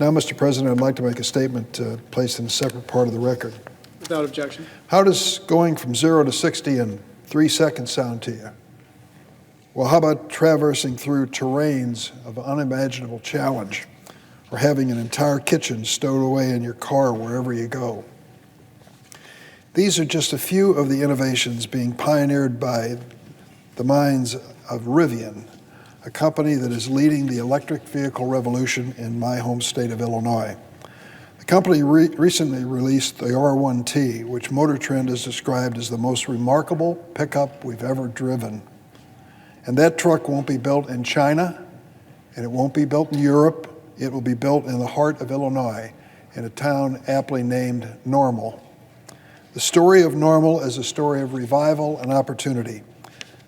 Now, Mr. President, I'd like to make a statement placed in a separate part of the record. Without objection. How does going from 0 to 60 in 3 seconds sound to you? Well, how about traversing through terrains of unimaginable challenge, or having an entire kitchen stowed away in your car wherever you go? These are just a few of the innovations being pioneered by the minds of Rivian, a company that is leading the electric vehicle revolution in my home state of Illinois. The company recently released the R1T, which Motor Trend has described as the most remarkable pickup we've ever driven. And that truck won't be built in China, and it won't be built in Europe. It will be built in the heart of Illinois, in a town aptly named Normal. The story of Normal is a story of revival and opportunity.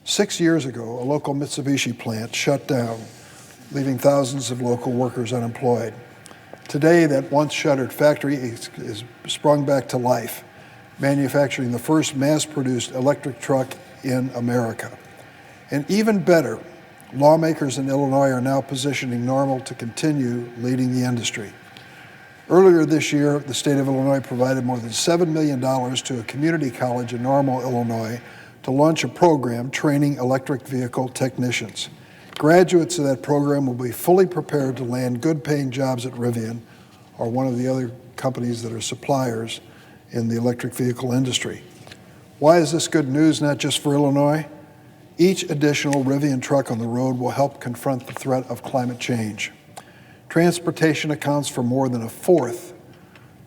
6 years ago, a local Mitsubishi plant shut down, leaving thousands of local workers unemployed. Today, that once shuttered factory is sprung back to life, manufacturing the first mass-produced electric truck in America. And even better, lawmakers in Illinois are now positioning Normal to continue leading the industry. Earlier this year, the state of Illinois provided more than $7 million to a community college in Normal, Illinois, to launch a program training electric vehicle technicians. Graduates of that program will be fully prepared to land good-paying jobs at Rivian or one of the other companies that are suppliers in the electric vehicle industry. Why is this good news, not just for Illinois? Each additional Rivian truck on the road will help confront the threat of climate change. Transportation accounts for more than a fourth,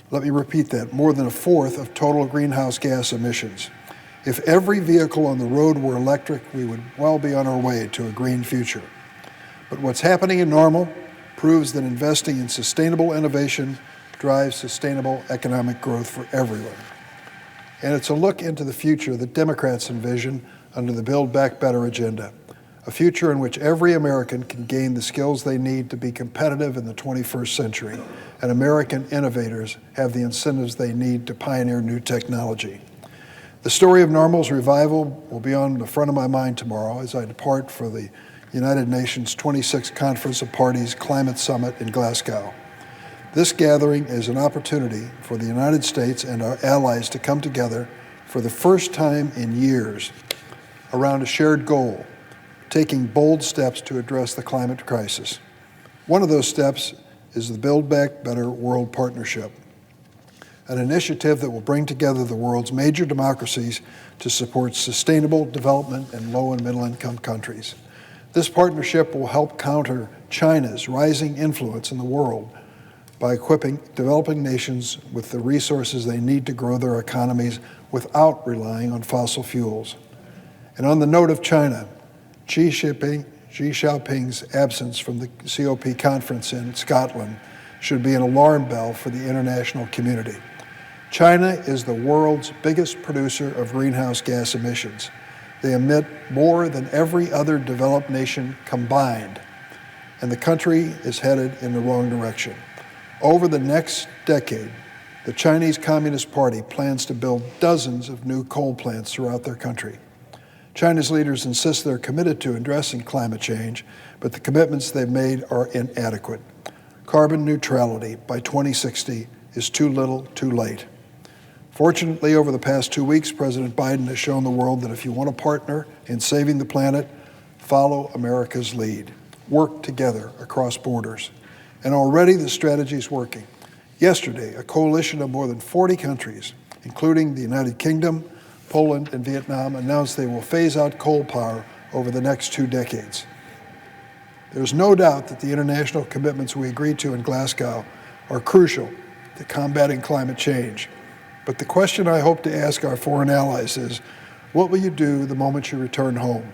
let me repeat that, more than a fourth of total greenhouse gas emissions. If every vehicle on the road were electric, we would well be on our way to a green future. But what's happening in Normal proves that investing in sustainable innovation drives sustainable economic growth for everyone. And it's a look into the future that Democrats envision under the Build Back Better agenda, a future in which every American can gain the skills they need to be competitive in the 21st century, and American innovators have the incentives they need to pioneer new technology. The story of Normal's revival will be on the front of my mind tomorrow as I depart for the United Nations 26th Conference of Parties Climate Summit in Glasgow. This gathering is an opportunity for the United States and our allies to come together for the first time in years around a shared goal, taking bold steps to address the climate crisis. One of those steps is the Build Back Better World Partnership, an initiative that will bring together the world's major democracies to support sustainable development in low and middle income countries. This partnership will help counter China's rising influence in the world by equipping developing nations with the resources they need to grow their economies without relying on fossil fuels. And on the note of China, Xi Jinping's absence from the COP conference in Scotland should be an alarm bell for the international community. China is the world's biggest producer of greenhouse gas emissions. They emit more than every other developed nation combined, and the country is headed in the wrong direction. Over the next decade, the Chinese Communist Party plans to build dozens of new coal plants throughout their country. China's leaders insist they're committed to addressing climate change, but the commitments they've made are inadequate. Carbon neutrality by 2060 is too little, too late. Fortunately, over the past 2 weeks, President Biden has shown the world that if you want to partner in saving the planet, follow America's lead. Work together across borders. And already the strategy is working. Yesterday, a coalition of more than 40 countries, including the United Kingdom, Poland, and Vietnam, announced they will phase out coal power over the next 2 decades. There's no doubt that the international commitments we agreed to in Glasgow are crucial to combating climate change. But the question I hope to ask our foreign allies is, what will you do the moment you return home?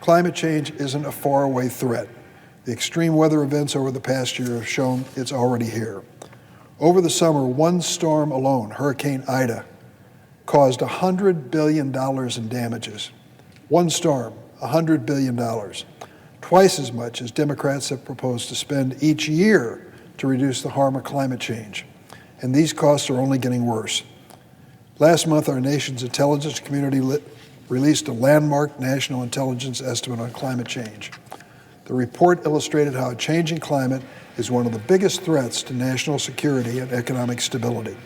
Climate change isn't a faraway threat. The extreme weather events over the past year have shown it's already here. Over the summer, one storm alone, Hurricane Ida, caused $100 billion in damages. One storm, $100 billion. Twice as much as Democrats have proposed to spend each year to reduce the harm of climate change. And these costs are only getting worse. Last month, our nation's intelligence community released a landmark national intelligence estimate on climate change. The report illustrated how a changing climate is one of the biggest threats to national security and economic stability.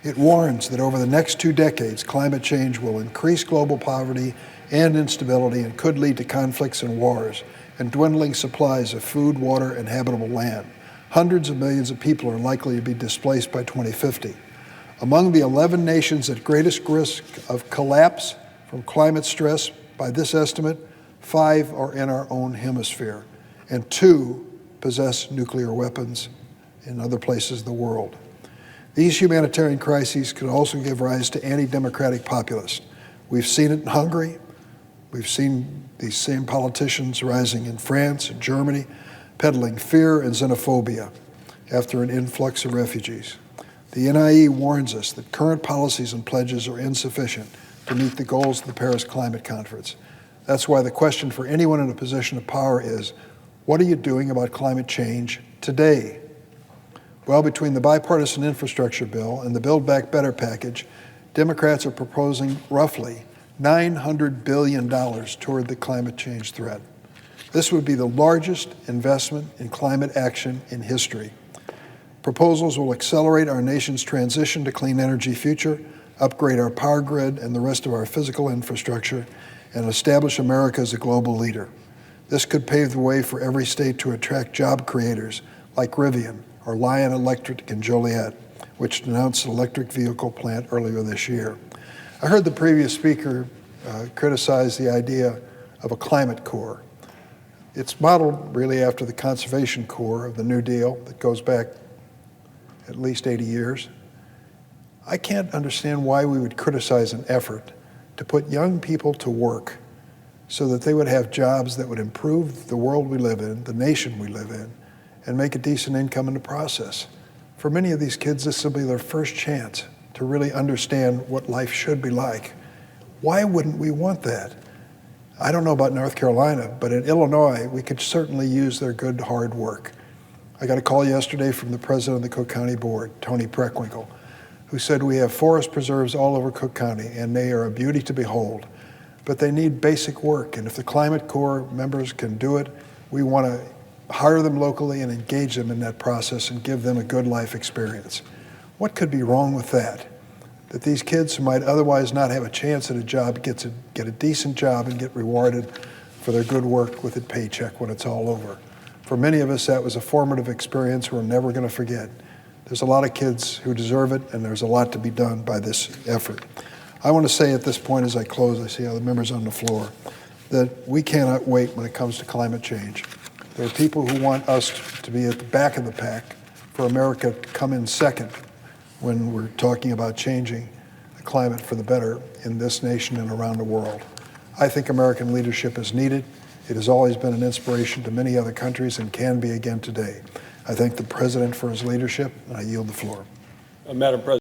It warns that over the next 2 decades, climate change will increase global poverty and instability and could lead to conflicts and wars and dwindling supplies of food, water, and habitable land. Hundreds of millions of people are likely to be displaced by 2050. Among the 11 nations at greatest risk of collapse from climate stress, by this estimate, 5 are in our own hemisphere, and 2 possess nuclear weapons in other places of the world. These humanitarian crises could also give rise to anti-democratic populists. We've seen it in Hungary. We've seen these same politicians rising in France and Germany, peddling fear and xenophobia after an influx of refugees. The NIE warns us that current policies and pledges are insufficient to meet the goals of the Paris Climate Conference. That's why the question for anyone in a position of power is, what are you doing about climate change today? Well, between the bipartisan infrastructure bill and the Build Back Better package, Democrats are proposing roughly $900 billion toward the climate change threat. This would be the largest investment in climate action in history. Proposals will accelerate our nation's transition to clean energy future, upgrade our power grid and the rest of our physical infrastructure, and establish America as a global leader. This could pave the way for every state to attract job creators like Rivian or Lion Electric in Joliet, which announced an electric vehicle plant earlier this year. I heard the previous speaker criticize the idea of a climate corps. It's modeled really after the conservation corps of the New Deal that goes back at least 80 years. I can't understand why we would criticize an effort to put young people to work so that they would have jobs that would improve the world we live in, the nation we live in, and make a decent income in the process. For many of these kids, this will be their first chance to really understand what life should be like. Why wouldn't we want that? I don't know about North Carolina, but in Illinois, we could certainly use their good, hard work. I got a call yesterday from the president of the Cook County Board, Tony Preckwinkle, who said we have forest preserves all over Cook County, and they are a beauty to behold, but they need basic work, and if the Climate Corps members can do it, we want to hire them locally and engage them in that process and give them a good life experience. What could be wrong with that? That these kids who might otherwise not have a chance at a job get a decent job and get rewarded for their good work with a paycheck when it's all over. For many of us, that was a formative experience we're never going to forget. There's a lot of kids who deserve it, and there's a lot to be done by this effort. I want to say at this point as I close, I see other members on the floor, that we cannot wait when it comes to climate change. There are people who want us to be at the back of the pack, for America to come in second when we're talking about changing the climate for the better in this nation and around the world. I think American leadership is needed. It has always been an inspiration to many other countries and can be again today. I thank the President for his leadership, and I yield the floor. Madam President.